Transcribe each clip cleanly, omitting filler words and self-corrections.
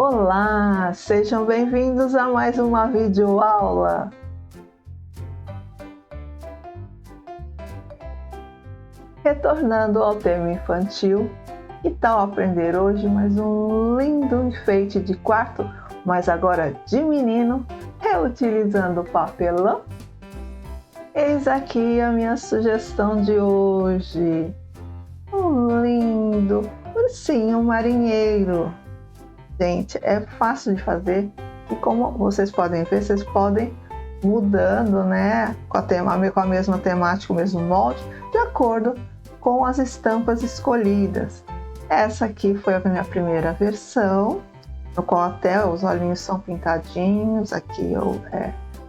Olá, sejam bem-vindos a mais uma videoaula. Retornando ao tema infantil, que tal aprender hoje mais um lindo enfeite de quarto, mas agora de menino, reutilizando papelão? Eis aqui a minha sugestão de hoje. Um lindo ursinho marinheiro. Gente, é fácil de fazer e como vocês podem ver, vocês podem mudando, né, com a mesma temática, o mesmo molde, de acordo com as estampas escolhidas. Essa aqui foi a minha primeira versão, no qual até os olhinhos são pintadinhos, aqui é o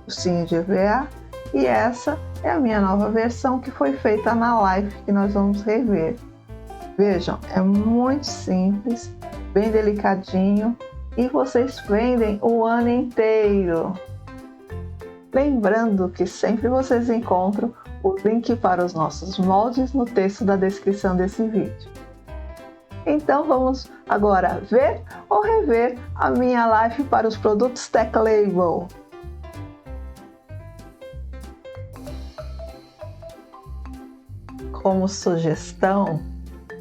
ursinho de EVA, e essa é a minha nova versão que foi feita na live que nós vamos rever. Vejam, é muito simples, bem delicadinho e vocês vendem o ano inteiro. Lembrando que sempre vocês encontram o link para os nossos moldes no texto da descrição desse vídeo. Então vamos agora ver ou rever a minha live para os produtos Tech Label. Como sugestão,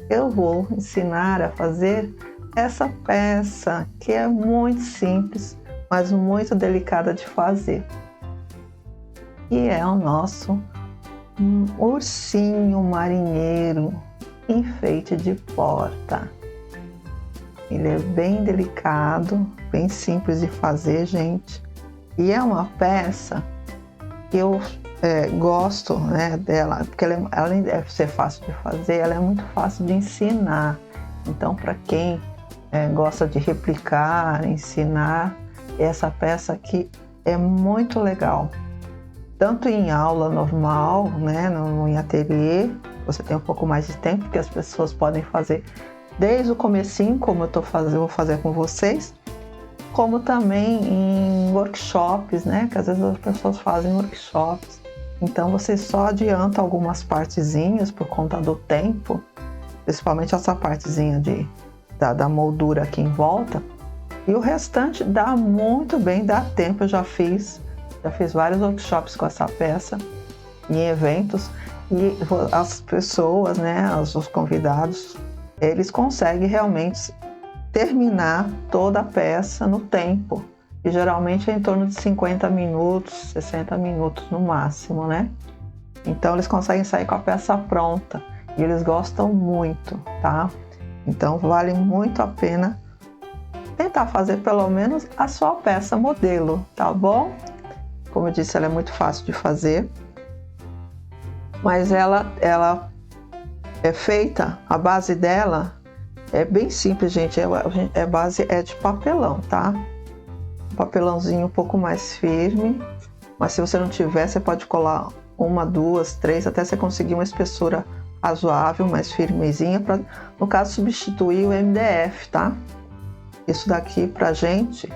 eu vou ensinar a fazer essa peça que é muito simples, mas muito delicada de fazer. E é o nosso ursinho marinheiro enfeite de porta. Ele é bem delicado, bem simples de fazer, gente. E é uma peça que eu gosto, né, dela, porque além de ser fácil de fazer, ela é muito fácil de ensinar. Então, para quem gosta de replicar, ensinar, essa peça aqui é muito legal. Tanto em aula normal, né, em ateliê, você tem um pouco mais de tempo, porque as pessoas podem fazer desde o comecinho, como eu vou fazer com vocês, como também em workshops, né, que às vezes as pessoas fazem workshops. Então você só adianta algumas partezinhas por conta do tempo, principalmente essa partezinha da moldura aqui em volta, e o restante dá muito bem, dá tempo. Eu já fiz vários workshops com essa peça em eventos e as pessoas, né, os convidados, eles conseguem realmente terminar toda a peça no tempo, e geralmente é em torno de 50 minutos, 60 minutos no máximo, né? Então eles conseguem sair com a peça pronta e eles gostam muito, tá? Então vale muito a pena tentar fazer pelo menos a sua peça modelo, tá bom? Como eu disse, ela é muito fácil de fazer, mas ela é feita, a base dela é bem simples, gente. A base é de papelão, tá? Um papelãozinho um pouco mais firme, mas se você não tiver, você pode colar uma, duas, três, até você conseguir uma espessura razoável, mais firmezinha, para, no caso, substituir o MDF, tá? Isso daqui pra gente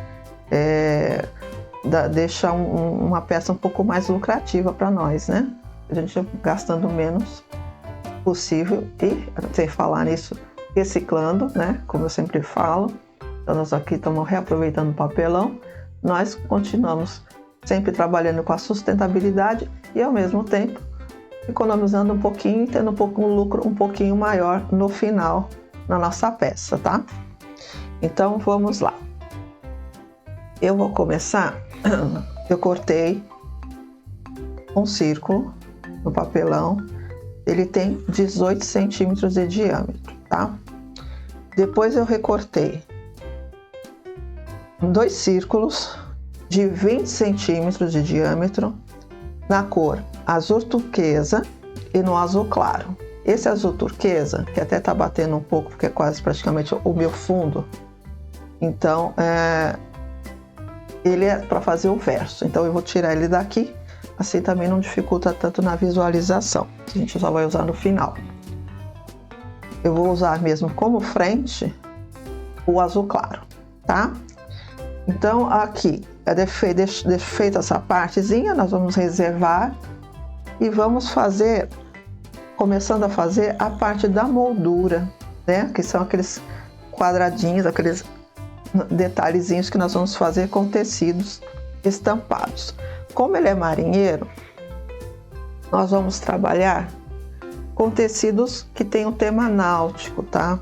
deixa uma peça um pouco mais lucrativa para nós, né? A gente gastando menos possível e, sem falar nisso, reciclando, né? Como eu sempre falo. Então nós aqui estamos reaproveitando o papelão, nós continuamos sempre trabalhando com a sustentabilidade e ao mesmo tempo economizando um pouquinho e tendo um lucro um pouquinho maior no final na nossa peça, tá? Então vamos lá. Eu vou começar, eu cortei um círculo no papelão, ele tem 18 centímetros de diâmetro, tá? Depois eu recortei 2 círculos de 20 centímetros de diâmetro na cor azul turquesa e no azul claro. Esse azul turquesa, que até tá batendo um pouco porque é quase praticamente o meu fundo, então ele é para fazer o verso, então eu vou tirar ele daqui, assim também não dificulta tanto na visualização, a gente só vai usar no final. Eu vou usar mesmo como frente o azul claro, tá? Então aqui, feita essa partezinha, nós vamos reservar e vamos fazer, começando a fazer a parte da moldura, né? Que são aqueles quadradinhos, aqueles detalhezinhos que nós vamos fazer com tecidos estampados. Como ele é marinheiro, nós vamos trabalhar com tecidos que tem o tema náutico, tá?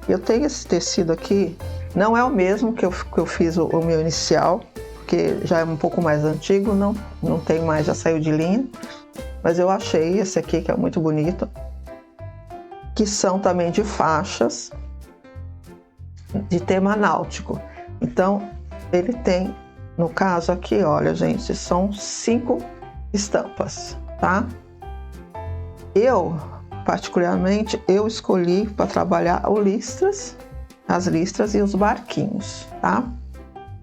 Eu tenho esse tecido aqui, não é o mesmo que eu fiz o meu inicial, porque já é um pouco mais antigo, não tem mais, já saiu de linha, mas eu achei esse aqui que é muito bonito, que são também de faixas de tema náutico. Então ele tem, no caso aqui, olha gente, são 5 estampas, tá? Particularmente, eu escolhi para trabalhar as listras e os barquinhos, tá?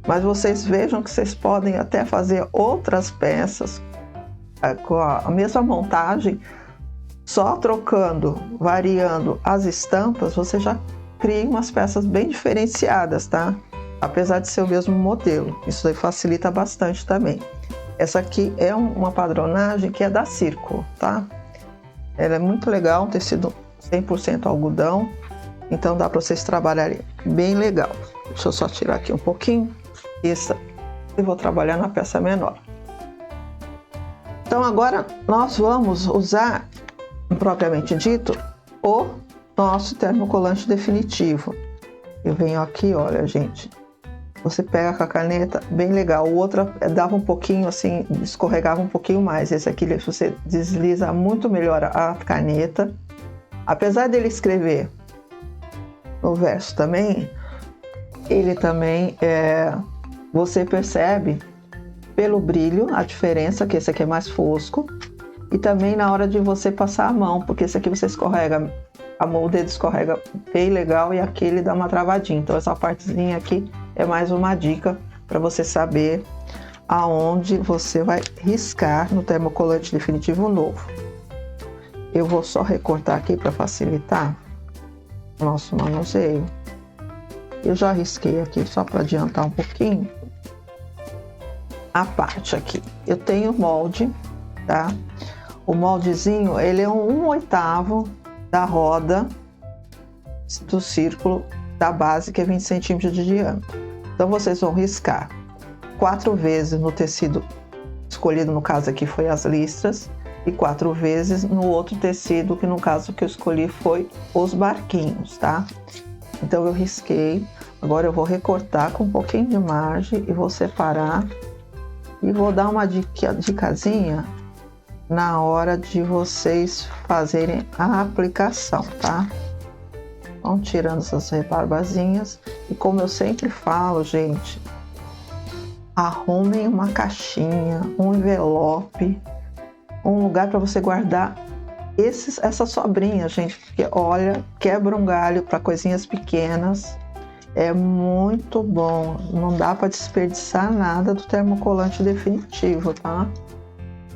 Mas vocês vejam que vocês podem até fazer outras peças com a mesma montagem, só trocando, variando as estampas, você já cria umas peças bem diferenciadas, tá? Apesar de ser o mesmo modelo, isso aí facilita bastante também. Essa aqui é uma padronagem que é da Círculo, tá? Ela é muito legal, um tecido 100% algodão, então dá para vocês trabalharem bem legal. Deixa eu só tirar aqui um pouquinho, essa eu vou trabalhar na peça menor. Então agora nós vamos usar, propriamente dito, o nosso termocolante definitivo. Eu venho aqui, olha gente, você pega com a caneta, bem legal. O outro dava um pouquinho assim, escorregava um pouquinho mais. Esse aqui você desliza muito melhor a caneta. Apesar dele escrever no verso também, ele também você percebe pelo brilho a diferença, que esse aqui é mais fosco, e também na hora de você passar a mão, porque esse aqui você escorrega, o dedo escorrega bem legal e aqui ele dá uma travadinha. Então essa partezinha aqui é mais uma dica para você saber aonde você vai riscar no termocolante definitivo novo. Eu vou só recortar aqui para facilitar o nosso manuseio. Eu já risquei aqui só para adiantar um pouquinho a parte aqui. Eu tenho molde, tá? O moldezinho, ele é 1/8 da roda do círculo da base, que é 20 centímetros de diâmetro. Então vocês vão riscar 4 vezes no tecido escolhido, no caso aqui foi as listras, e 4 vezes no outro tecido, que no caso que eu escolhi foi os barquinhos, tá? Então eu risquei, agora eu vou recortar com um pouquinho de margem e vou separar e vou dar uma dicasinha na hora de vocês fazerem a aplicação, tá? Vão tirando essas rebarbazinhas e, como eu sempre falo, gente, arrumem uma caixinha, um envelope, um lugar para você guardar essas sobrinhas, gente, porque olha, quebra um galho para coisinhas pequenas, é muito bom, não dá para desperdiçar nada do termocolante definitivo, tá?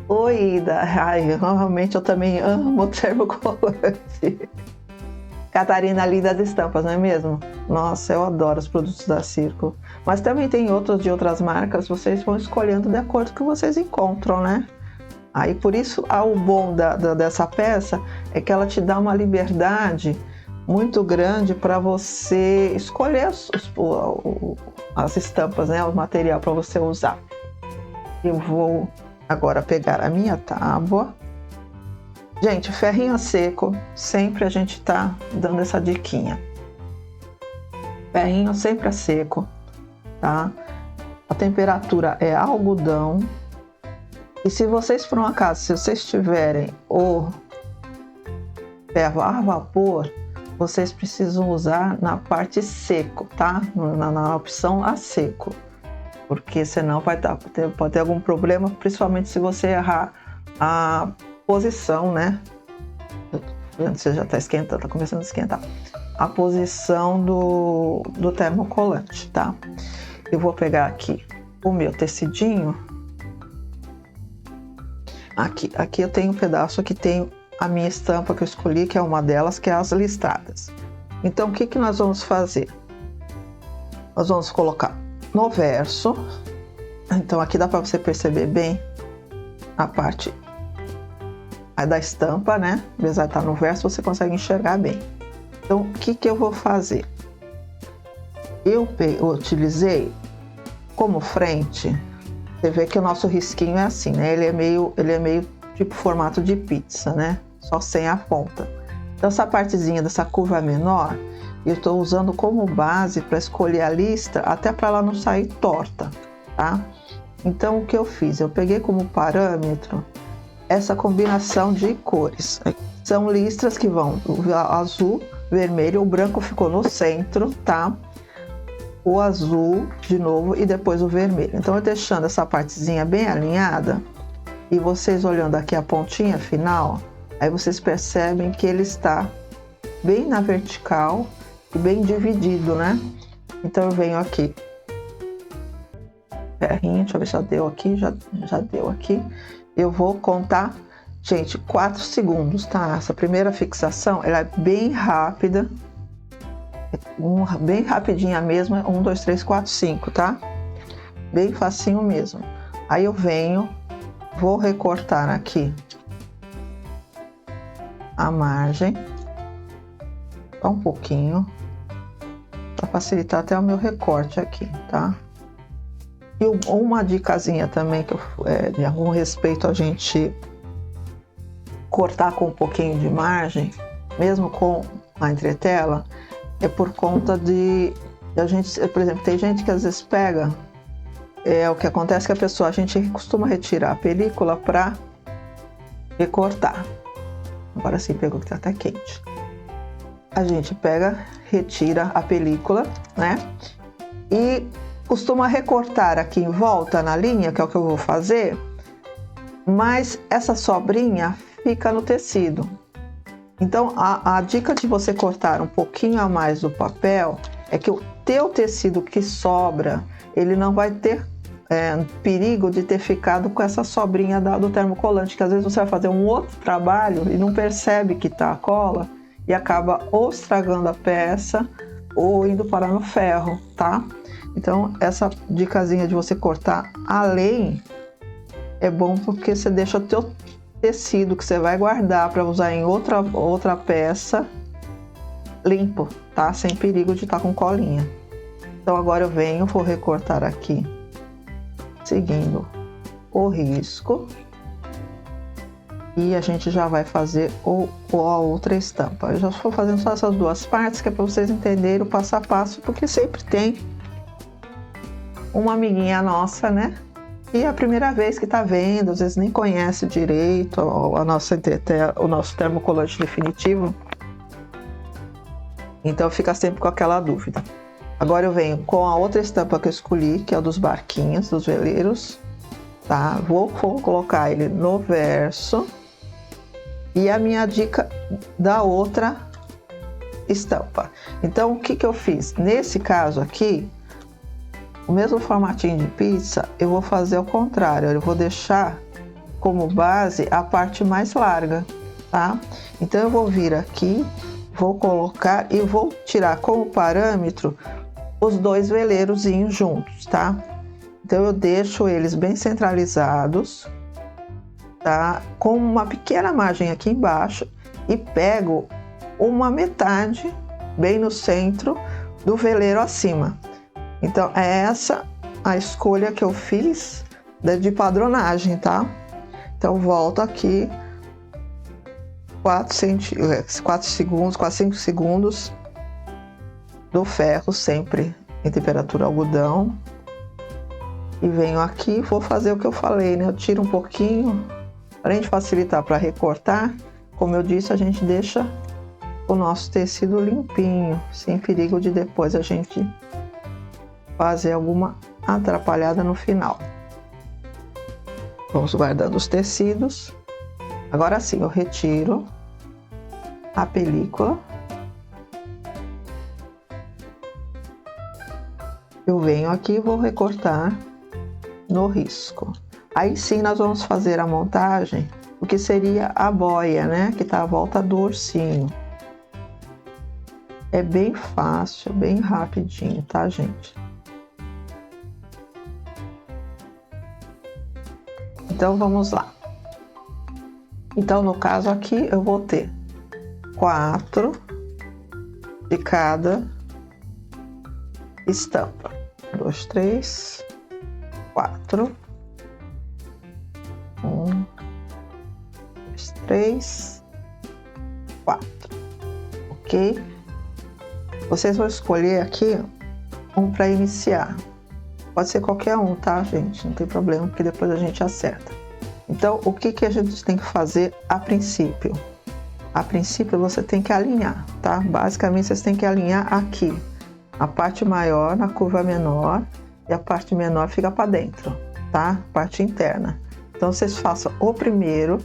Oi, Ida, ai, realmente eu também amo o termocolante. Catarina, linda das estampas, não é mesmo? Nossa, eu adoro os produtos da Círculo. Mas também tem outros de outras marcas, vocês vão escolhendo de acordo com o que vocês encontram, né? Aí por isso, o bom dessa peça é que ela te dá uma liberdade muito grande para você escolher as estampas, né? O material para você usar. Eu vou agora pegar a minha tábua. Gente, ferrinho a seco, sempre a gente tá dando essa diquinha. Ferrinho sempre a seco, tá? A temperatura é algodão. E se vocês, por um acaso, se vocês tiverem o ferro a vapor, vocês precisam usar na parte seco, tá? Na opção a seco. Porque senão pode ter algum problema, principalmente se você errar a posição, né? Você já está esquentando, está começando a esquentar. A posição do termocolante, tá? Eu vou pegar aqui o meu tecidinho. Aqui eu tenho um pedaço, aqui tem a minha estampa que eu escolhi, que é uma delas, que é as listradas. Então, o que nós vamos fazer? Nós vamos colocar no verso. Então, aqui dá para você perceber bem a parte da estampa, né? Apesar de estar no verso, você consegue enxergar bem. Então, o que eu vou fazer? eu utilizei como frente. Você vê que o nosso risquinho é assim, né? Ele é meio tipo formato de pizza, né? Só sem a ponta. Então essa partezinha dessa curva menor, eu estou usando como base para escolher a listra, até para ela não sair torta, tá? Então o que eu fiz? Eu peguei como parâmetro essa combinação de cores. São listras que vão o azul, vermelho, o branco ficou no centro, tá? O azul de novo e depois o vermelho. Então eu deixando essa partezinha bem alinhada e vocês olhando aqui a pontinha final, aí vocês percebem que ele está bem na vertical e bem dividido, né? Então eu venho aqui, ferrinho, deixa eu ver se já deu aqui, já deu aqui. Eu vou contar, gente, 4 segundos, tá? Essa primeira fixação, ela é bem rápida. Bem rapidinha mesmo, 1, 2, 3, 4, 5, tá? Bem facinho mesmo. Aí eu venho, vou recortar aqui a margem, só um pouquinho, para facilitar até o meu recorte aqui, tá? E uma dicasinha também, que de algum respeito a gente cortar com um pouquinho de margem, mesmo com a entretela, é por conta de a gente, por exemplo, tem gente que às vezes pega, o que acontece que a gente costuma retirar a película para recortar. Agora sim, pegou que tá até quente. A gente pega, retira a película, né? E costuma recortar aqui em volta na linha, que é o que eu vou fazer, mas essa sobrinha fica no tecido. Então, a dica de você cortar um pouquinho a mais do papel é que o teu tecido que sobra, ele não vai ter perigo de ter ficado com essa sobrinha do termocolante, que às vezes você vai fazer um outro trabalho e não percebe que tá a cola e acaba ou estragando a peça ou indo parar no ferro, tá? Então, essa dicasinha de você cortar além é bom porque você deixa o teu tecido que você vai guardar para usar em outra peça limpo, tá? Sem perigo de estar com colinha. Então agora eu venho, vou recortar aqui, seguindo o risco, e a gente já vai fazer a outra estampa. Eu já estou fazendo só essas duas partes, que é para vocês entenderem o passo a passo, porque sempre tem uma amiguinha nossa, né? E é a primeira vez que está vendo, às vezes nem conhece direito o nosso termocolante definitivo. Então fica sempre com aquela dúvida. Agora eu venho com a outra estampa que eu escolhi, que é o dos barquinhos, dos veleiros, tá? Vou colocar ele no verso. E a minha dica da outra estampa. Então o que eu fiz? Nesse caso aqui, o mesmo formatinho de pizza, eu vou fazer ao contrário. Eu vou deixar como base a parte mais larga, tá? Então eu vou vir aqui, vou colocar e vou tirar como parâmetro os dois veleirozinhos juntos, tá? Então eu deixo eles bem centralizados, tá? Com uma pequena margem aqui embaixo e pego uma metade bem no centro do veleiro acima. Então é essa a escolha que eu fiz de padronagem, tá? Então volto aqui 4 segundos, quase 5 segundos do ferro, sempre em temperatura algodão. E venho aqui, vou fazer o que eu falei, né? Eu tiro um pouquinho, além de facilitar para recortar, como eu disse, a gente deixa o nosso tecido limpinho, sem perigo de depois a gente fazer alguma atrapalhada no final. Vamos guardando os tecidos. Agora sim, eu retiro a película. Eu venho aqui e vou recortar no risco. Aí sim nós vamos fazer a montagem, o que seria a boia, né? Que tá à volta do ursinho. É bem fácil, bem rapidinho, tá, gente? Então vamos lá. Então no caso aqui eu vou ter 4 de cada estampa. 2, 3, 4. 1, 2, 3, 4. Ok? Vocês vão escolher aqui um para iniciar. Pode ser qualquer um, tá, gente? Não tem problema, porque depois a gente acerta. Então, o que a gente tem que fazer a princípio? A princípio, você tem que alinhar, tá? Basicamente, vocês têm que alinhar aqui. A parte maior na curva menor e a parte menor fica para dentro, tá? Parte interna. Então, vocês façam o primeiro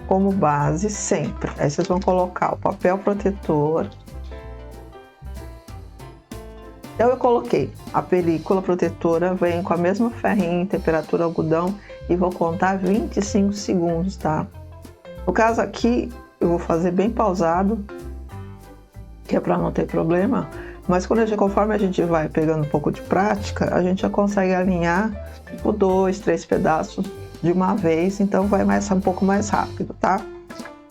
como base sempre. Aí, vocês vão colocar o papel protetor. Então, eu coloquei a película protetora, vem com a mesma ferrinha, temperatura algodão, e vou contar 25 segundos, tá? No caso aqui, eu vou fazer bem pausado, que é para não ter problema, mas conforme a gente vai pegando um pouco de prática, a gente já consegue alinhar tipo 2, 3 pedaços de uma vez, então vai um pouco mais rápido, tá?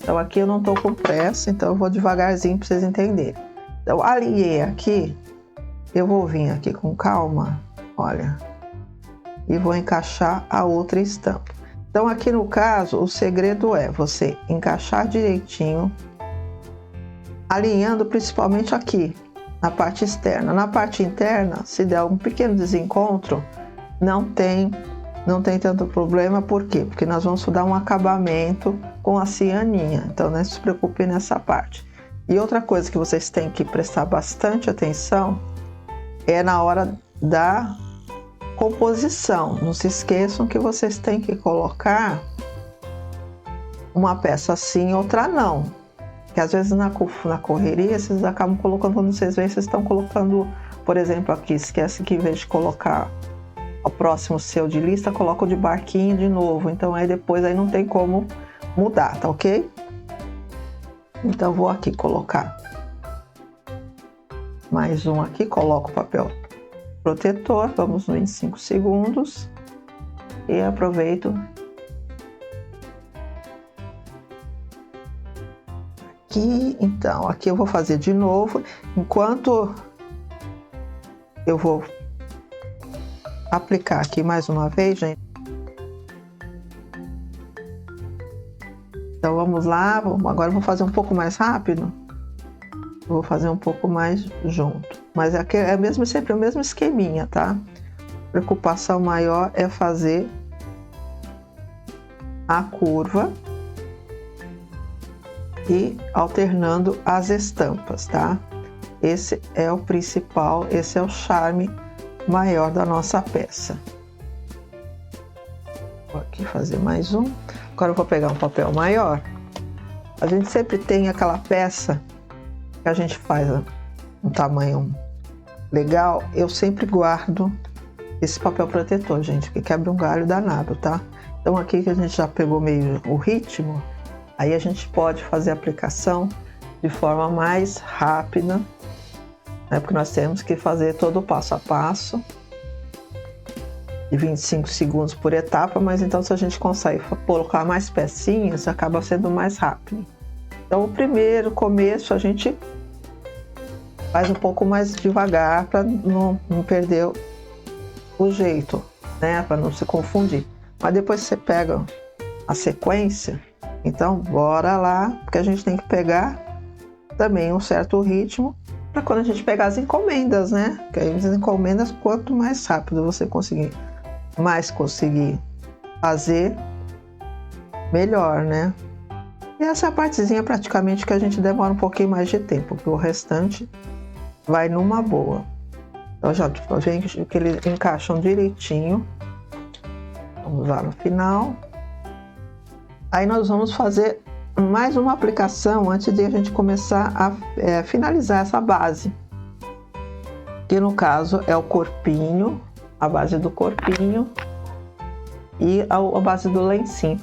Então aqui eu não tô com pressa, então eu vou devagarzinho para vocês entenderem. Então alinhei aqui, eu vou vir aqui com calma, olha, e vou encaixar a outra estampa. Então aqui no caso, o segredo é você encaixar direitinho, alinhando principalmente aqui, na parte externa. Na parte interna, se der um pequeno desencontro, não tem tanto problema. Por quê? Porque nós vamos dar um acabamento com a cianinha, então não se preocupe nessa parte. E outra coisa que vocês têm que prestar bastante atenção é na hora da composição. Não se esqueçam que vocês têm que colocar uma peça assim, outra não. Que às vezes na correria vocês acabam colocando, quando vocês veem, vocês estão colocando, por exemplo, aqui, esquece que em vez de colocar o próximo seu de lista, coloca o de barquinho de novo. Então aí depois aí não tem como mudar, tá ok? Então vou aqui colocar mais um aqui, coloco o papel protetor, vamos no 25 segundos e aproveito aqui. Então aqui eu vou fazer de novo, enquanto eu vou aplicar aqui mais uma vez, gente. Então vamos lá, agora eu vou fazer um pouco mais rápido, vou fazer um pouco mais junto. Mas aqui é sempre o mesmo esqueminha, tá? A preocupação maior é fazer a curva e alternando as estampas, tá? Esse é o principal, esse é o charme maior da nossa peça. Vou aqui fazer mais um. Agora eu vou pegar um papel maior. A gente sempre tem aquela peça que a gente faz um tamanho legal, eu sempre guardo esse papel protetor, gente, que quebra um galho danado, tá? Então aqui que a gente já pegou meio o ritmo, aí a gente pode fazer a aplicação de forma mais rápida, né? Porque nós temos que fazer todo o passo a passo, de 25 segundos por etapa, mas então se a gente consegue colocar mais pecinhas, acaba sendo mais rápido. Então o primeiro começo a gente faz um pouco mais devagar para não perder o jeito, né? Para não se confundir. Mas depois você pega a sequência, então bora lá, porque a gente tem que pegar também um certo ritmo para quando a gente pegar as encomendas, né? Porque aí as encomendas, quanto mais rápido você conseguir fazer, melhor, né? E essa é a partezinha praticamente que a gente demora um pouquinho mais de tempo, porque o restante vai numa boa. Então já veem que eles encaixam direitinho. Vamos lá no final. Aí nós vamos fazer mais uma aplicação antes de a gente começar a finalizar essa base. Que no caso é o corpinho, a base do corpinho e a base do lencinho.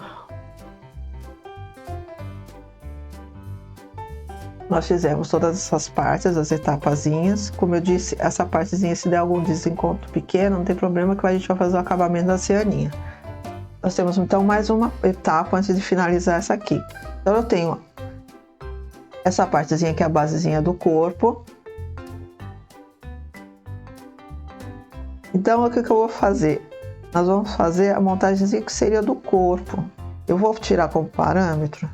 Nós fizemos todas essas partes, as etapazinhas. Como eu disse, essa partezinha, se der algum desencontro pequeno, não tem problema, que a gente vai fazer o acabamento da cianinha. Nós temos então mais uma etapa antes de finalizar essa aqui. Então eu tenho essa partezinha que é a basezinha do corpo. Então, o que eu vou fazer? Nós vamos fazer a montagem que seria do corpo. Eu vou tirar como parâmetro.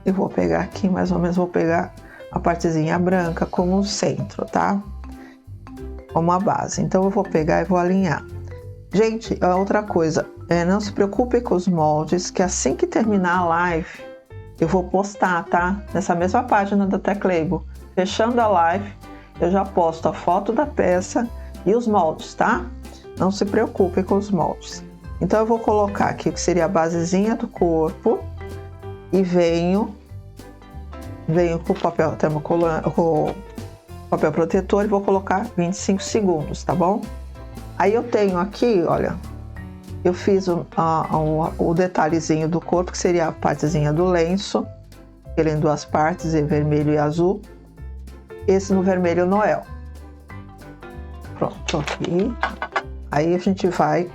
Eu vou pegar aqui, mais ou menos, vou pegar a partezinha branca como centro, tá? Como a base. Então, eu vou pegar e vou alinhar. Gente, outra coisa, não se preocupe com os moldes, que assim que terminar a live, eu vou postar, tá? Nessa mesma página da Teclable. Fechando a live, eu já posto a foto da peça e os moldes, tá? Não se preocupe com os moldes. Então, eu vou colocar aqui o que seria a basezinha do corpo e venho com o papel termocolante, com o papel protetor e vou colocar 25 segundos, tá bom? Aí eu tenho aqui, olha, eu fiz o detalhezinho do corpo, que seria a partezinha do lenço, ele em duas partes, vermelho e azul. Esse no vermelho Noel. Pronto, aqui. Aí a gente vai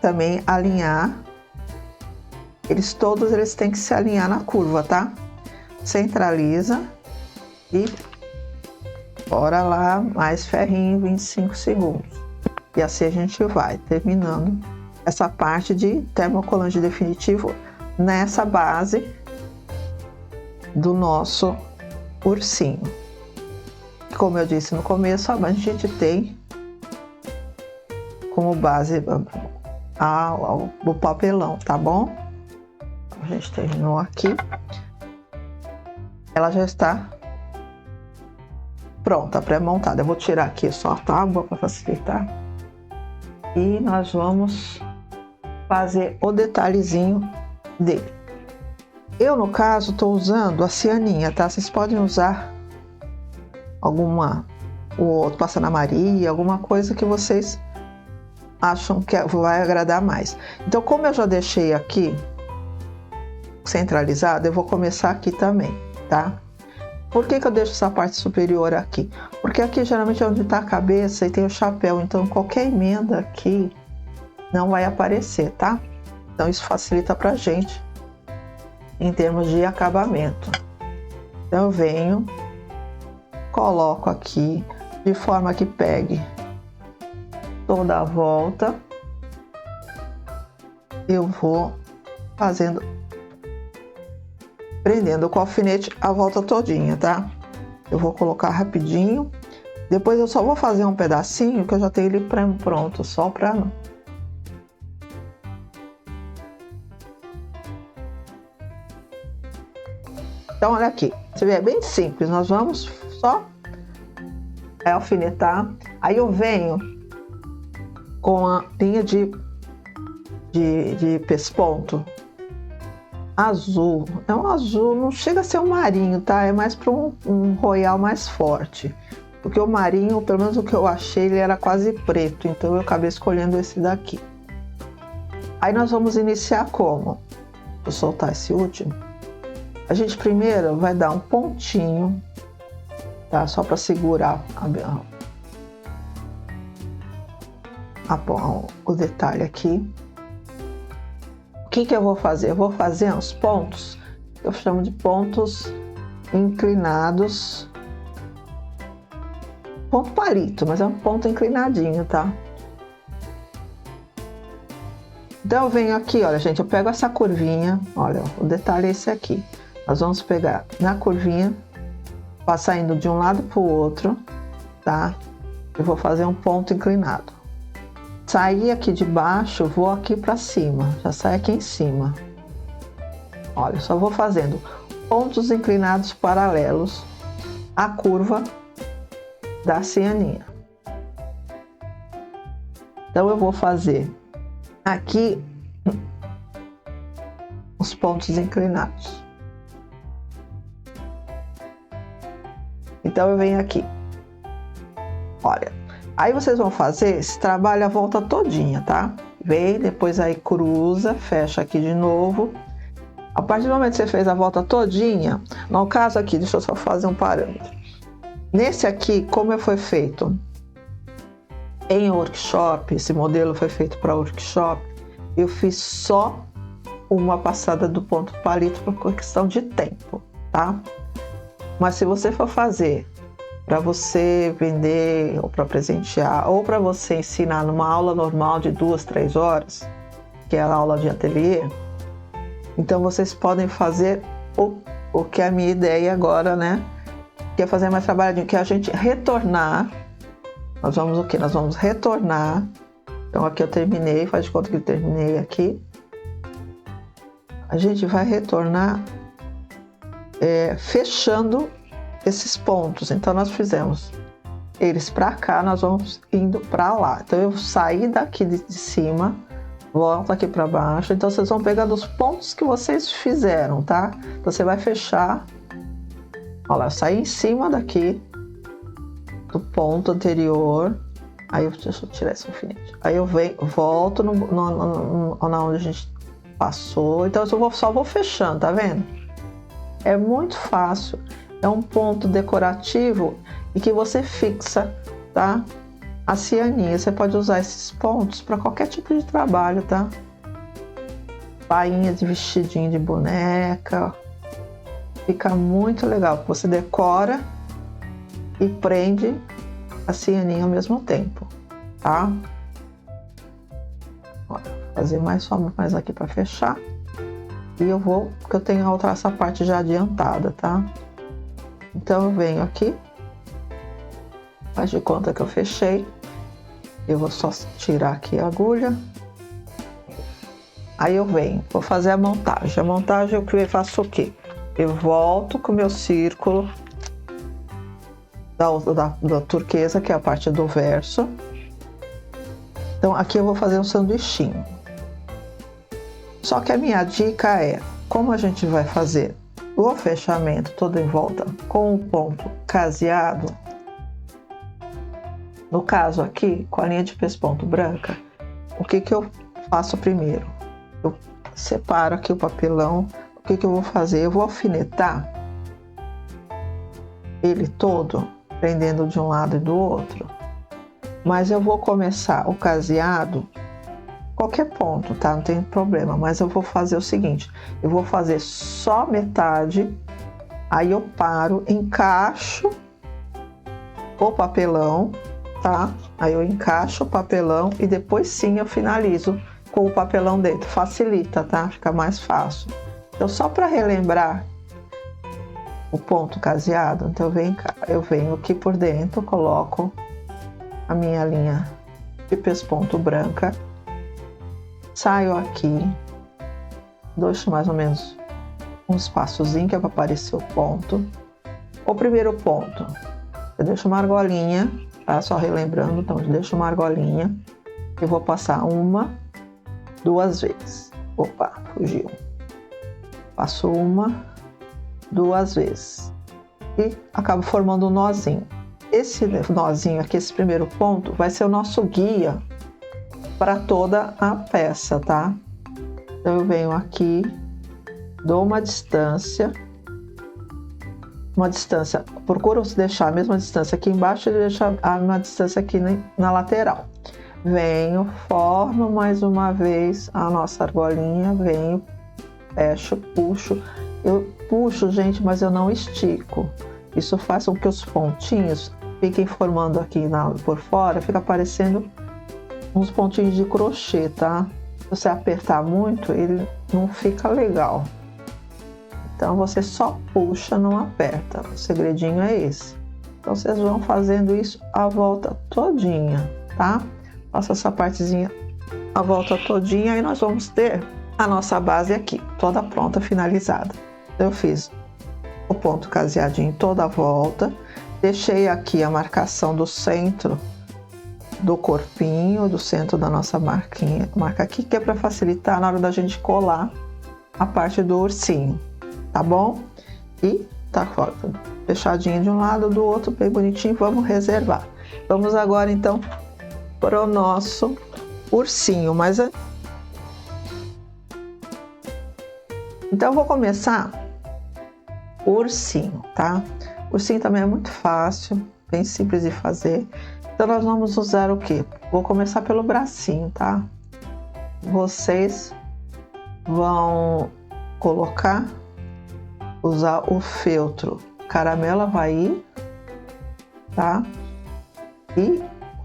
também alinhar. Todos eles têm que se alinhar na curva, tá? Centraliza e bora lá, mais ferrinho, 25 segundos. E assim a gente vai terminando essa parte de termocolante definitivo nessa base do nosso ursinho. Como eu disse no começo, a gente tem como base o papelão, tá bom? A gente terminou aqui. Ela já está pronta, pré-montada. Eu vou tirar aqui só a tábua para facilitar. E nós vamos fazer o detalhezinho dele. Eu, no caso, estou usando a cianinha, tá? Vocês podem usar alguma, ou passa na Maria, alguma coisa que vocês acham que vai agradar mais. Então, como eu já deixei aqui centralizado, eu vou começar aqui também, tá? Por que eu deixo essa parte superior aqui? Porque aqui geralmente é onde está a cabeça e tem o chapéu, então qualquer emenda aqui não vai aparecer, tá? Então isso facilita pra gente em termos de acabamento. Então eu venho, coloco aqui de forma que pegue toda a volta. Eu vou fazendo, prendendo com o alfinete a volta todinha, tá? Eu vou colocar rapidinho. Depois eu só vou fazer um pedacinho que eu já tenho ele pronto, só pra... Então, olha aqui. Você vê, é bem simples. Nós vamos só alfinetar. Aí eu venho com a linha de pesponto azul. É um azul, não chega a ser um marinho, tá? É mais para um royal mais forte. Porque o marinho, pelo menos o que eu achei, ele era quase preto. Então eu acabei escolhendo esse daqui. Aí nós vamos iniciar como? Vou soltar esse último. A gente primeiro vai dar um pontinho, tá? Só para segurar o detalhe aqui. O que eu vou fazer? Eu vou fazer uns pontos, eu chamo de pontos inclinados. Ponto palito, mas é um ponto inclinadinho, tá? Então eu venho aqui, olha gente, eu pego essa curvinha, olha, o detalhe é esse aqui. Nós vamos pegar na curvinha, passar indo de um lado para o outro, tá? Eu vou fazer um ponto inclinado. Saí aqui de baixo, vou aqui para cima, já sai aqui em cima. Olha, só vou fazendo pontos inclinados paralelos à curva da cianinha. Então eu vou fazer aqui os pontos inclinados. Então eu venho aqui. Olha, aí vocês vão fazer esse trabalho a volta todinha, tá? Vem, depois aí cruza, fecha aqui de novo. A partir do momento que você fez a volta todinha, no caso aqui, deixa eu só fazer um parâmetro. Nesse aqui, como foi feito em workshop, esse modelo foi feito para workshop, eu fiz só uma passada do ponto palito por questão de tempo, tá? Mas se você for fazer para você vender ou para presentear ou para você ensinar numa aula normal de 2, 3 horas, que é a aula de ateliê. Então vocês podem fazer o que é a minha ideia agora, né? Que é fazer mais trabalhadinho, que é a gente retornar. Nós vamos o quê? Nós vamos retornar. Então aqui eu terminei, faz de conta que eu terminei aqui. A gente vai retornar fechando esses pontos. Então nós fizemos eles para cá, nós vamos indo para lá. Então eu saí daqui de cima, volto aqui para baixo. Então vocês vão pegar dos pontos que vocês fizeram, tá? Então você vai fechar. Olha lá, eu saí em cima daqui do ponto anterior. Aí deixa eu tirar esse alfinete. Aí eu volto na onde a gente passou. Então eu só vou fechando, tá vendo? É muito fácil. É um ponto decorativo e que você fixa, tá? A cianinha. Você pode usar esses pontos para qualquer tipo de trabalho, tá? Bainha de vestidinho de boneca. Fica muito legal. Você decora e prende a cianinha ao mesmo tempo, tá? Vou fazer mais aqui para fechar. E eu vou, porque eu tenho essa parte já adiantada, tá? Então eu venho aqui, faz de conta que eu fechei. Eu vou só tirar aqui a agulha. Aí eu venho, vou fazer a montagem. A montagem eu faço o quê? Eu volto com o meu círculo da turquesa, que é a parte do verso. Então aqui eu vou fazer um sanduichinho. Só que a minha dica é, como a gente vai fazer o fechamento todo em volta com o ponto caseado, no caso aqui, com a linha de pesponto branca, o que eu faço primeiro? Eu separo aqui o papelão. O que eu vou fazer? Eu vou alfinetar ele todo, prendendo de um lado e do outro. Mas eu vou começar o caseado, qualquer ponto, tá? Não tem problema. Mas eu vou fazer o seguinte, eu vou fazer só metade, aí eu paro, encaixo o papelão, tá? Aí eu encaixo o papelão e depois sim eu finalizo com o papelão dentro. Facilita, tá? Fica mais fácil. Então, só para relembrar o ponto caseado, então eu venho aqui por dentro, coloco a minha linha de pesponto branca, saio aqui, deixo mais ou menos um espaçozinho que é para aparecer o ponto. O primeiro ponto, eu deixo uma argolinha, tá? Só relembrando, então eu deixo uma argolinha, eu vou passar 1, 2 vezes. Opa, fugiu. Passo 1, 2 vezes e acabo formando um nozinho. Esse nozinho aqui, esse primeiro ponto, vai ser o nosso guia para toda a peça, tá? Então eu venho aqui, dou uma distância, procuro deixar a mesma distância aqui embaixo e deixar a mesma distância aqui na lateral. Venho, formo mais uma vez a nossa argolinha, venho, fecho, puxo. Eu puxo, gente, mas eu não estico. Isso faz com que os pontinhos fiquem formando aqui por fora, fica parecendo uns pontinhos de crochê, tá? Se você apertar muito, ele não fica legal. Então você só puxa, não aperta. O segredinho é esse. Então vocês vão fazendo isso a volta todinha, tá? Faça essa partezinha a volta todinha e nós vamos ter a nossa base aqui, toda pronta, finalizada. Eu fiz o ponto caseadinho toda a volta, deixei aqui a marcação do centro do corpinho, do centro da nossa marca aqui, que é para facilitar na hora da gente colar a parte do ursinho, tá bom? E tá fechadinho de um lado, do outro, bem bonitinho. Vamos reservar. Vamos agora então para o nosso ursinho, então eu vou começar o ursinho, tá? O ursinho também é muito fácil, bem simples de fazer. Então nós vamos usar o quê? Vou começar pelo bracinho, tá? Vocês vão usar o feltro Caramelo Havaí tá? E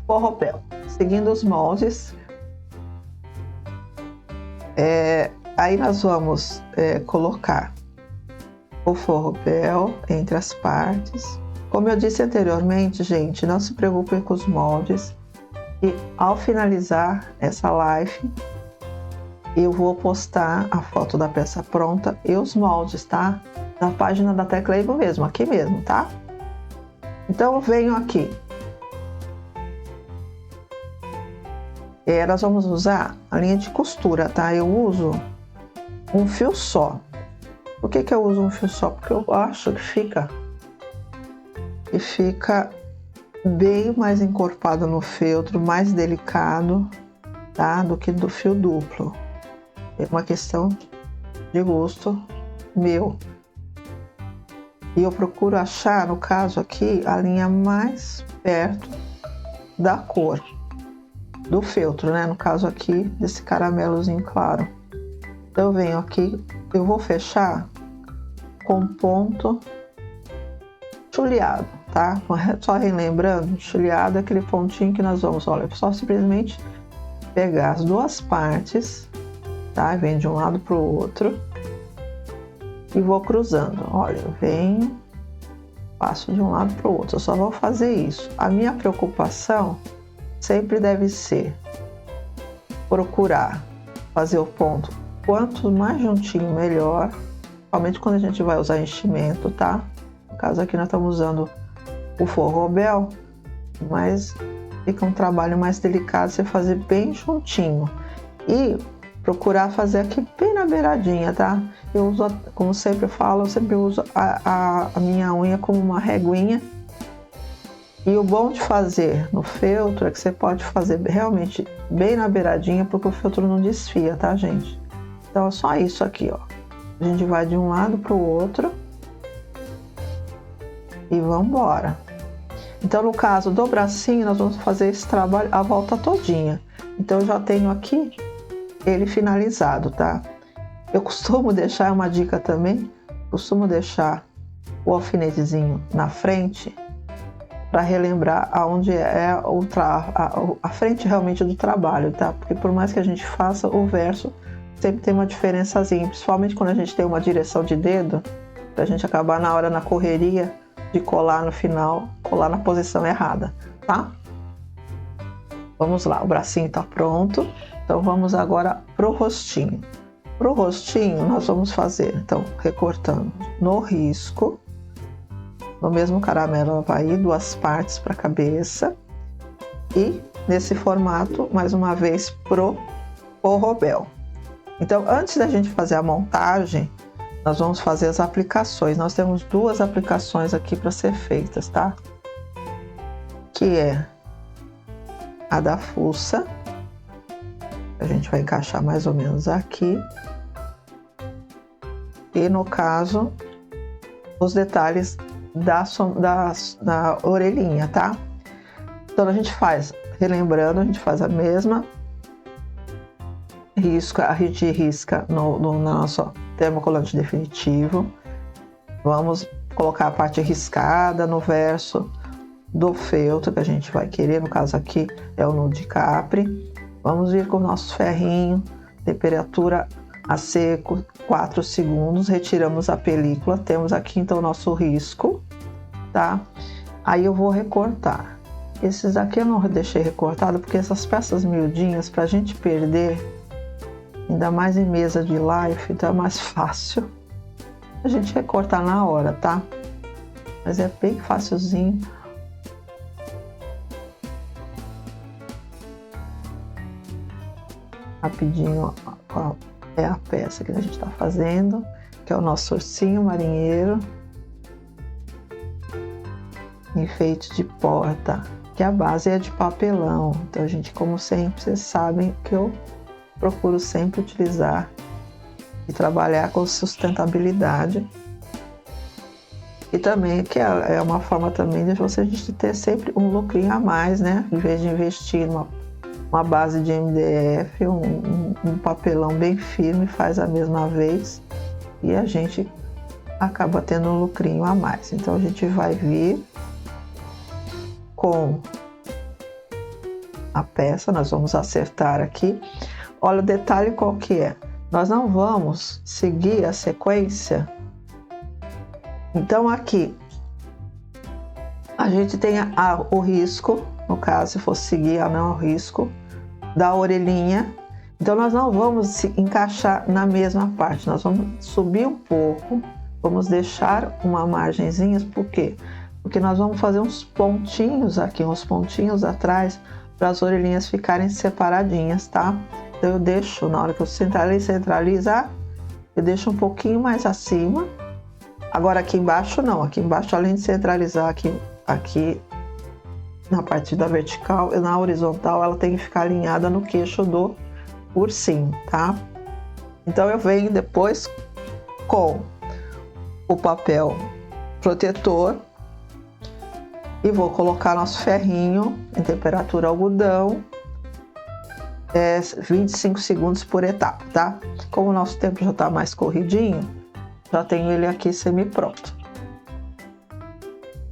forropel, seguindo os moldes. Aí nós vamos colocar o forropel entre as partes. Como eu disse anteriormente, gente, não se preocupem com os moldes. E ao finalizar essa live, eu vou postar a foto da peça pronta e os moldes, tá? Na página da Tecla Able mesmo, aqui mesmo, tá? Então eu venho aqui. Nós vamos usar a linha de costura, tá? Eu uso um fio só. Por que eu uso um fio só? Porque eu acho que fica bem mais encorpado no feltro, mais delicado, tá? Do que do fio duplo. É uma questão de gosto meu. E eu procuro achar, no caso aqui, a linha mais perto da cor do feltro, né? No caso aqui, desse caramelozinho claro. Então eu venho aqui, eu vou fechar com ponto chuleado, tá? Só relembrando, chuleado é aquele pontinho que nós vamos, olha, só simplesmente pegar as duas partes, tá? Vem de um lado para o outro e vou cruzando. Olha, eu venho, passo de um lado para o outro. Eu só vou fazer isso. A minha preocupação sempre deve ser procurar fazer o ponto quanto mais juntinho melhor, principalmente quando a gente vai usar enchimento, tá? No caso aqui nós estamos usando o forrobel, mas fica um trabalho mais delicado você fazer bem juntinho e procurar fazer aqui bem na beiradinha, tá? Eu uso, como sempre falo, eu sempre uso a minha unha como uma reguinha. E o bom de fazer no feltro é que você pode fazer realmente bem na beiradinha, porque o feltro não desfia, tá, gente? Então é só isso aqui, ó. A gente vai de um lado para o outro e vamos embora. Então no caso do bracinho nós vamos fazer esse trabalho a volta todinha. Então eu já tenho aqui ele finalizado, tá? Eu costumo deixar uma dica também, costumo deixar o alfinetezinho na frente para relembrar aonde é a frente realmente do trabalho, tá? Porque por mais que a gente faça, o verso sempre tem uma diferençazinha, principalmente quando a gente tem uma direção de dedo, pra gente acabar na hora, na correria, de colar no final, colar na posição errada, tá? Vamos lá, o bracinho tá pronto, então vamos agora pro rostinho. Pro rostinho nós vamos fazer, então, recortando no risco, no mesmo caramelo Havaí, duas partes para a cabeça e nesse formato, mais uma vez, pro forrobel. Então, antes da gente fazer a montagem, nós vamos fazer as aplicações. Nós temos duas aplicações aqui para ser feitas, tá? Que é a da fuça, a gente vai encaixar mais ou menos aqui. E no caso, os detalhes da orelhinha, tá? Então a gente faz, relembrando, a gente faz a mesma risca, a gente risca no nosso termocolante definitivo. Vamos colocar a parte riscada no verso do feltro que a gente vai querer, no caso aqui é o nude capri. Vamos vir com o nosso ferrinho, temperatura a seco, 4 segundos, retiramos a película, temos aqui então o nosso risco, tá? Aí eu vou recortar. Esses aqui eu não deixei recortado porque essas peças miudinhas, pra gente perder, ainda mais em mesa de live, então é mais fácil a gente recortar na hora, tá? Mas é bem facilzinho. Rapidinho, ó, é a peça que a gente está fazendo, que é o nosso ursinho marinheiro, enfeite de porta, que a base é de papelão. Então, gente, como sempre, vocês sabem que eu procuro sempre utilizar e trabalhar com uma e também que é uma forma também de você ter sempre um lucrinho a mais, né? Em vez de investir uma base de MDF, um papelão bem firme, faz a mesma vez e a gente acaba tendo um lucrinho a mais. Então a gente vai vir com a peça, nós vamos acertar aqui. Olha o detalhe qual que é. Nós não vamos seguir a sequência. Então aqui a gente tem o risco, no caso se fosse seguir o risco da orelhinha. Então nós não vamos se encaixar na mesma parte, nós vamos subir um pouco, vamos deixar uma margenzinha, por quê? Porque nós vamos fazer uns pontinhos aqui, uns pontinhos atrás, para as orelhinhas ficarem separadinhas, tá? Então eu deixo, na hora que eu centralizar, eu deixo um pouquinho mais acima. Agora aqui embaixo não, aqui embaixo além de centralizar aqui na parte da vertical, na horizontal ela tem que ficar alinhada no queixo do ursinho, tá? Então eu venho depois com o papel protetor e vou colocar nosso ferrinho em temperatura algodão, 25 segundos por etapa, tá? Como o nosso tempo já tá mais corridinho, já tenho ele aqui semi-pronto.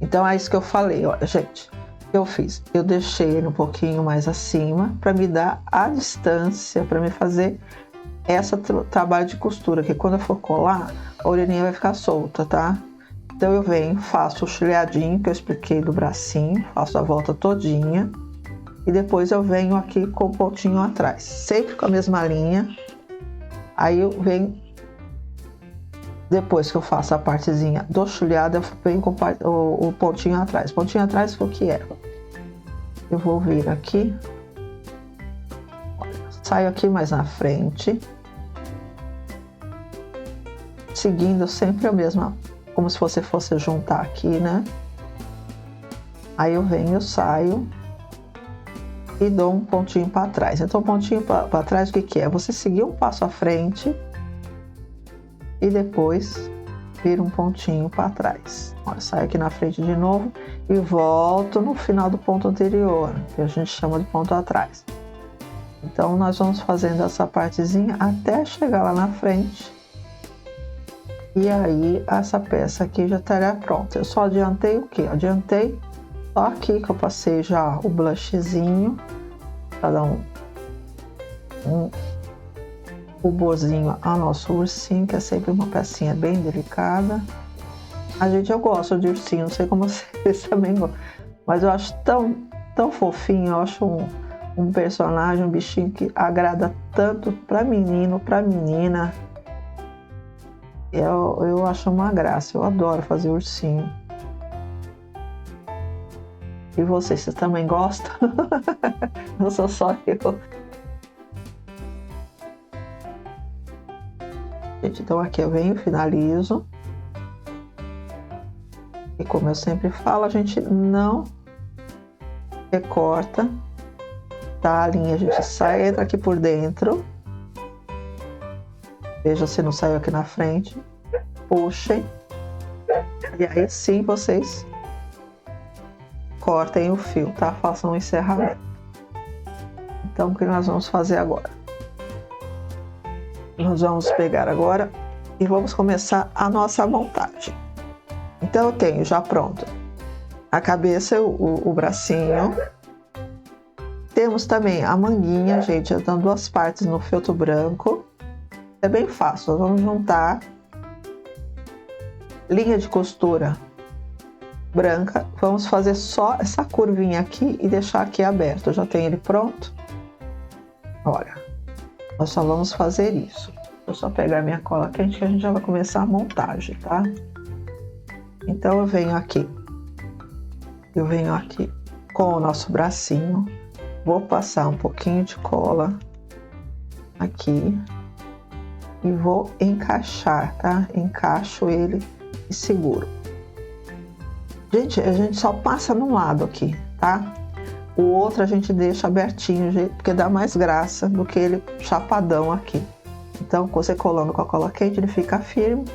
Então é isso que eu falei, olha, gente. O que eu fiz? Eu deixei ele um pouquinho mais acima para me dar a distância, para me fazer essa trabalho de costura, que quando eu for colar, a orelhinha vai ficar solta, tá? Então eu venho, faço o chileadinho que eu expliquei do bracinho, faço a volta todinha e depois eu venho aqui com o pontinho atrás, sempre com a mesma linha. Aí eu venho, depois que eu faço a partezinha do chileado, eu venho com o pontinho atrás. Pontinho atrás foi o que é? Eu vou vir aqui, olha, saio aqui mais na frente, seguindo sempre a mesma, como se você fosse juntar aqui, né? Aí eu venho, eu saio e dou um pontinho para trás. Então, pontinho para trás, o que que é? Você seguir um passo à frente e depois vira um pontinho para trás. Olha, saio aqui na frente de novo e volto no final do ponto anterior, que a gente chama de ponto atrás. Então, nós vamos fazendo essa partezinha até chegar lá na frente. E aí, essa peça aqui já estaria pronta. Eu só adiantei o quê? Adiantei só aqui que eu passei já o blushzinho, para dar um ruborzinho ao nosso ursinho, que é sempre uma pecinha bem delicada. Eu gosto de ursinho, não sei como vocês também gostam, mas eu acho tão fofinho, eu acho um personagem, um bichinho que agrada tanto para menino, para menina. Eu acho uma graça, eu adoro fazer ursinho. E vocês também gostam? Não sou só eu. Gente, então aqui eu venho, finalizo. E como eu sempre falo, a gente não recorta, tá? A linha a gente sai, entra aqui por dentro. Veja se não saiu aqui na frente. Puxem. E aí sim vocês cortem o fio, tá? Façam um encerramento. Então, o que nós vamos fazer agora? Nós vamos pegar agora e vamos começar a nossa montagem. Então, eu tenho já pronto a cabeça, o bracinho. Temos também a manguinha, gente, dando duas partes no feltro branco. É bem fácil, nós vamos juntar linha de costura branca, vamos fazer só essa curvinha aqui e deixar aqui aberto. Eu já tenho ele pronto. Olha, nós só vamos fazer isso. Vou só pegar minha cola quente que a gente já vai começar a montagem, tá? Então eu venho aqui com o nosso bracinho, vou passar um pouquinho de cola aqui e vou encaixar, tá? Encaixo ele e seguro. Gente, a gente só passa num lado aqui, tá? O outro a gente deixa abertinho, porque dá mais graça do que ele chapadão aqui. Então, você colando com a cola quente, ele fica firme,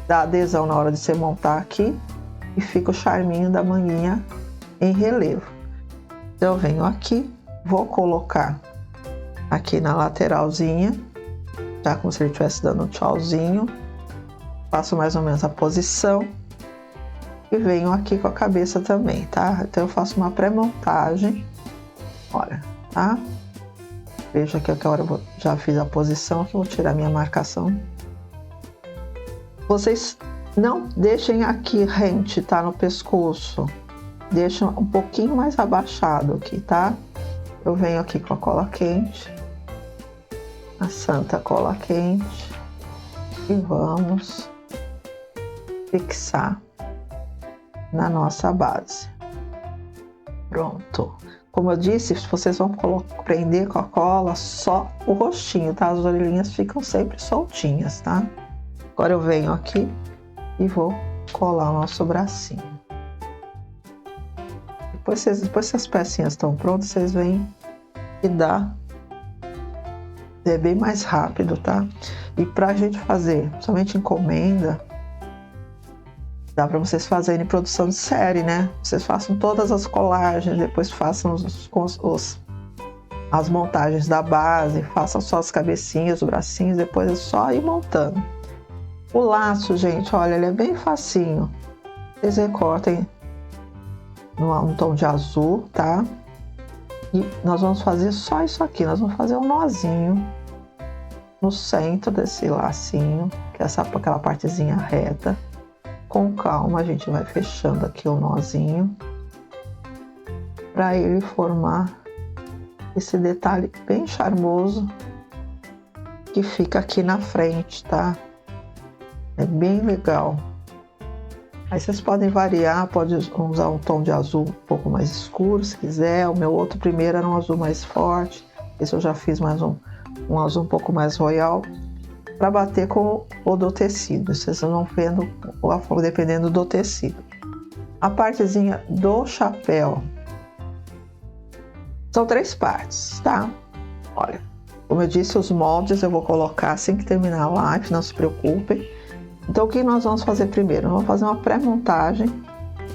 dá adesão na hora de você montar aqui e fica o charminho da manguinha em relevo. Então, eu venho aqui, vou colocar aqui na lateralzinha, tá? Como se ele estivesse dando um tchauzinho. Faço mais ou menos a posição. e venho aqui com a cabeça também, tá? Então eu faço uma pré-montagem, olha, tá? Veja que agora eu já fiz a posição, aqui eu vou tirar minha marcação. Vocês não deixem aqui rente, tá? No pescoço. Deixa um pouquinho mais abaixado aqui, tá? Eu venho aqui com a cola quente, a santa cola quente, e vamos fixar na nossa base. Pronto. Como eu disse, vocês vão prender com a cola só o rostinho, tá? As orelhinhas ficam sempre soltinhas, tá? Agora eu venho aqui e vou colar o nosso bracinho. Depois que as pecinhas estão prontas, vocês vêm e dá. É bem mais rápido, tá? E pra gente fazer somente encomenda, dá para vocês fazerem produção de série, né? Vocês façam todas as colagens, depois façam as montagens da base, façam só as cabecinhas, os bracinhos, depois é só ir montando. O laço, gente, olha, ele é bem facinho. Vocês recortem num tom de azul, tá? E nós vamos fazer só isso aqui, nós vamos fazer um nozinho no centro desse lacinho, que é aquela partezinha reta. Com calma a gente vai fechando aqui o nozinho para ele formar esse detalhe bem charmoso que fica aqui na frente, tá? É bem legal. Aí vocês podem variar, pode usar um tom de azul um pouco mais escuro se quiser. O meu outro primeiro era um azul mais forte. Esse eu já fiz mais um azul um pouco mais royal, para bater com o do tecido. Vocês vão vendo a forma dependendo do tecido. A partezinha do chapéu são 3 partes, tá? Olha, como eu disse, os moldes eu vou colocar assim que terminar a live, não se preocupem. Então o que nós vamos fazer primeiro? Vamos fazer uma pré-montagem.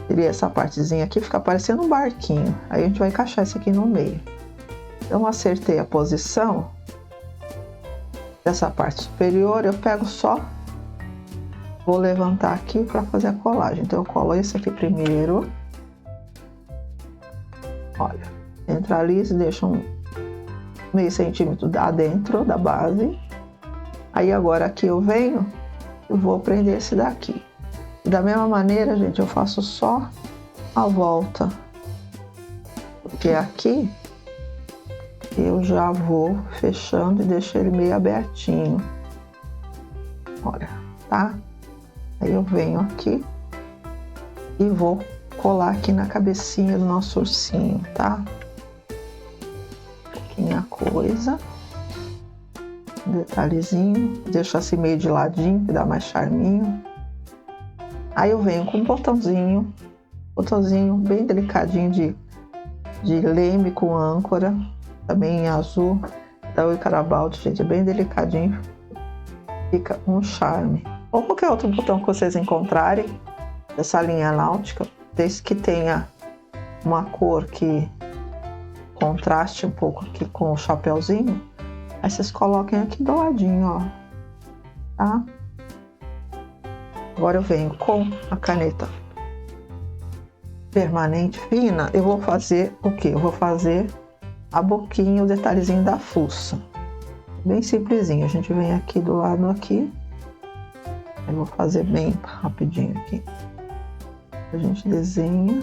Seria essa partezinha aqui, fica parecendo um barquinho. Aí a gente vai encaixar isso aqui no meio. Então eu acertei a posição dessa parte superior, eu pego só, vou levantar aqui para fazer a colagem. Então eu colo esse aqui primeiro, olha, centralizo, deixa um meio centímetro dentro da base. Aí agora aqui eu venho, eu vou prender esse daqui. E da mesma maneira, gente, eu faço só a volta, porque aqui eu já vou fechando e deixo ele meio abertinho. Olha, tá? Aí eu venho aqui e vou colar aqui na cabecinha do nosso ursinho, tá? Pouquinha coisa. Um detalhezinho. Deixo assim meio de ladinho, que dá mais charminho. Aí eu venho com um botãozinho bem delicadinho de leme com âncora. Também em azul, da Oi Carabaldi, gente, é bem delicadinho, fica um charme. Ou qualquer outro botão que vocês encontrarem dessa linha náutica, desde que tenha uma cor que contraste um pouco aqui com o chapéuzinho, aí vocês coloquem aqui do ladinho, ó, tá? Agora eu venho com a caneta permanente fina, eu vou fazer o quê? Eu vou fazer a boquinha, o detalhezinho da fuça. Bem simplesinho. A gente vem aqui do lado aqui. Eu vou fazer bem rapidinho aqui. A gente desenha.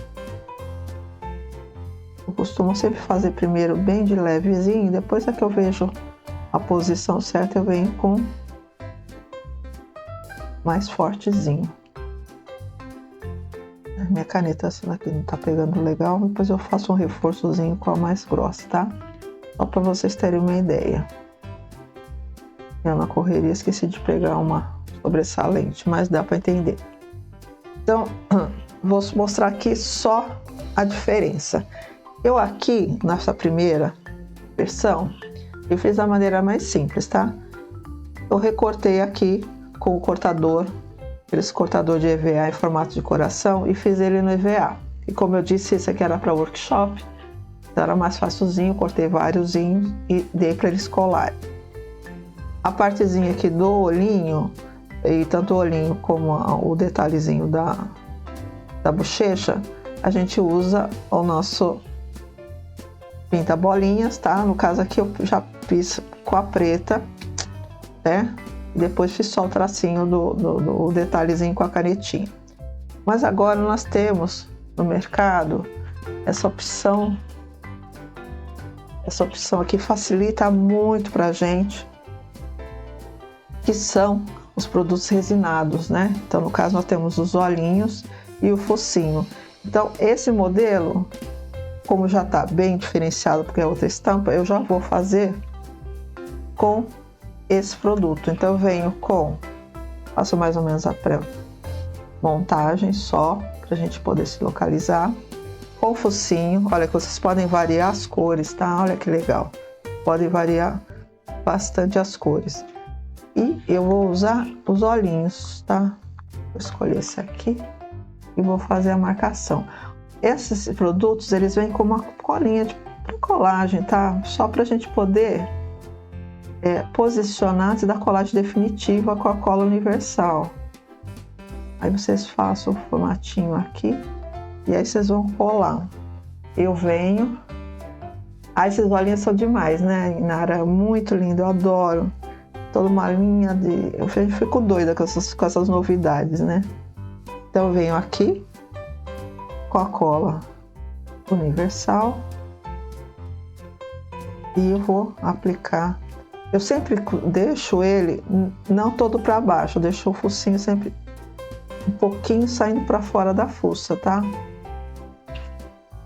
Eu costumo sempre fazer primeiro bem de levezinho. Depois é que eu vejo a posição certa, eu venho com mais fortezinho. Minha caneta essa daqui não tá pegando legal, depois eu faço um reforçozinho com a mais grossa, tá? Só para vocês terem uma ideia. Eu na correria esqueci de pegar uma sobressalente, mas dá para entender. Então, vou mostrar aqui só a diferença. Eu aqui, nessa primeira versão, eu fiz da maneira mais simples, tá? Eu recortei aqui com o cortador, esse cortador de EVA em formato de coração, e fiz ele no EVA. E como eu disse, esse aqui era para workshop, então era mais facilzinho, cortei vários e dei para eles colarem. A partezinha aqui do olhinho, e tanto o olhinho como o detalhezinho da bochecha, a gente usa o nosso pinta bolinhas, tá? No caso aqui eu já fiz com a preta, né? E depois fiz só o tracinho do detalhezinho com a canetinha. Mas agora nós temos no mercado essa opção aqui facilita muito pra gente, que são os produtos resinados, né? Então, no caso, nós temos os olhinhos e o focinho. Então, esse modelo, como já está bem diferenciado porque é outra estampa, eu já vou fazer com esse produto. Então, eu venho faço mais ou menos a pré-montagem só, para a gente poder se localizar. Com o focinho, olha que vocês podem variar as cores, tá? Olha que legal. Podem variar bastante as cores. E eu vou usar os olhinhos, tá? Vou escolher esse aqui e vou fazer a marcação. Esses produtos, eles vêm com uma colinha de colagem, tá? Só pra gente poder posicionar antes da colagem definitiva com a cola universal. Aí vocês façam o formatinho aqui e aí vocês vão colar. Eu venho... esses olhinhos são demais, né, Inara? Muito lindo, eu adoro. Toda uma linha de... Eu fico doida com essas novidades, né? Então eu venho aqui com a cola universal e eu vou aplicar. Eu sempre deixo ele não todo para baixo, eu deixo o focinho sempre um pouquinho saindo para fora da fuça, tá?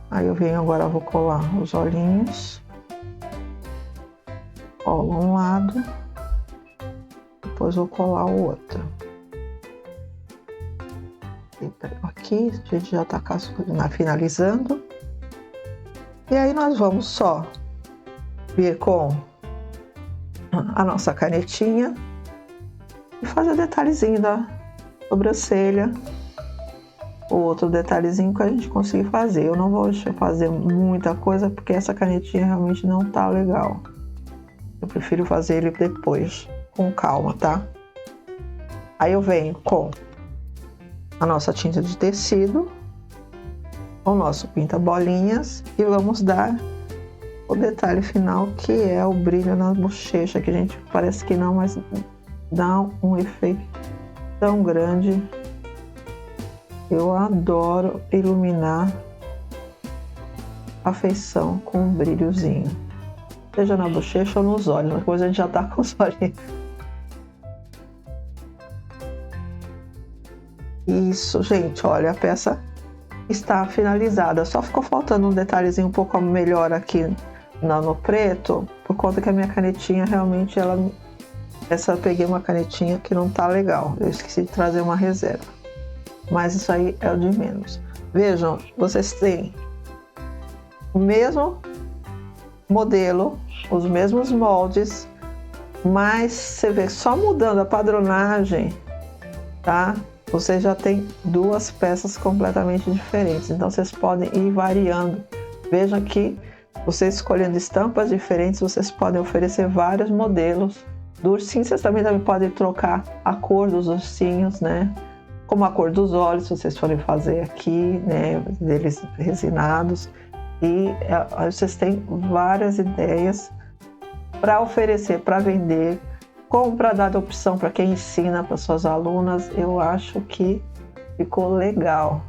Aí eu venho agora, vou colar os olhinhos, colo um lado, depois vou colar o outro. Aqui, a gente já tá finalizando. E aí nós vamos só vir com a nossa canetinha e fazer o detalhezinho da sobrancelha. O outro detalhezinho que a gente conseguir fazer. Eu não vou fazer muita coisa porque essa canetinha realmente não tá legal. Eu prefiro fazer ele depois, com calma, tá? Aí eu venho com a nossa tinta de tecido, o nosso pinta bolinhas e vamos dar o detalhe final, que é o brilho na bochecha, que a gente parece que não, mas dá um efeito tão grande. Eu adoro iluminar a feição com um brilhozinho, seja na bochecha ou nos olhos, depois a gente já tá com os olhinhos. Isso, gente, olha, a peça está finalizada, só ficou faltando um detalhezinho um pouco melhor aqui no preto, por conta que a minha canetinha realmente, eu peguei uma canetinha que não tá legal, eu esqueci de trazer uma reserva. Mas isso aí é o de menos. Vejam, vocês têm o mesmo modelo, os mesmos moldes, mas você vê só mudando a padronagem, tá? Você já tem duas peças completamente diferentes. Então vocês podem ir variando. Vejam que vocês escolhendo estampas diferentes, vocês podem oferecer vários modelos do ursinho. Vocês também podem trocar a cor dos ursinhos, né? Como a cor dos olhos, se vocês forem fazer aqui, né, deles resinados. E vocês têm várias ideias para oferecer, para vender, como para dar opção para quem ensina para suas alunas. Eu acho que ficou legal.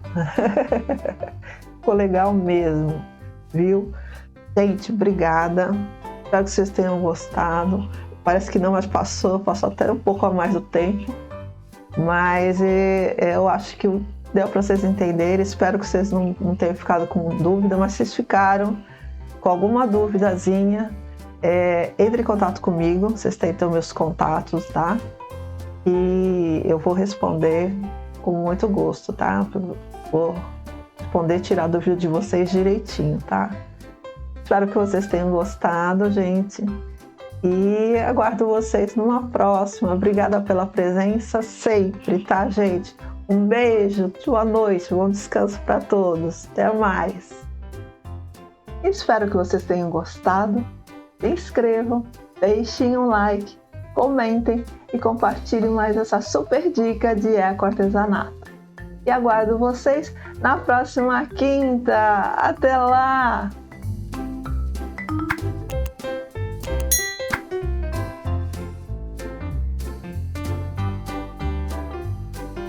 Ficou legal mesmo, viu? Gente, obrigada. Espero que vocês tenham gostado. Parece que não, mas passou até um pouco a mais do tempo. Mas eu acho que deu para vocês entenderem. Espero que vocês não tenham ficado com dúvida, mas se vocês ficaram com alguma duvidazinha, entre em contato comigo. Vocês têm então meus contatos, tá? E eu vou responder com muito gosto, tá? Vou responder, tirar a dúvida de vocês direitinho, tá? Espero que vocês tenham gostado, gente. E aguardo vocês numa próxima. Obrigada pela presença sempre, tá, gente? Um beijo, boa noite, bom descanso para todos. Até mais. Espero que vocês tenham gostado. Se inscrevam, deixem um like, comentem e compartilhem mais essa super dica de ecoartesanato. e aguardo vocês na próxima quinta. Até lá!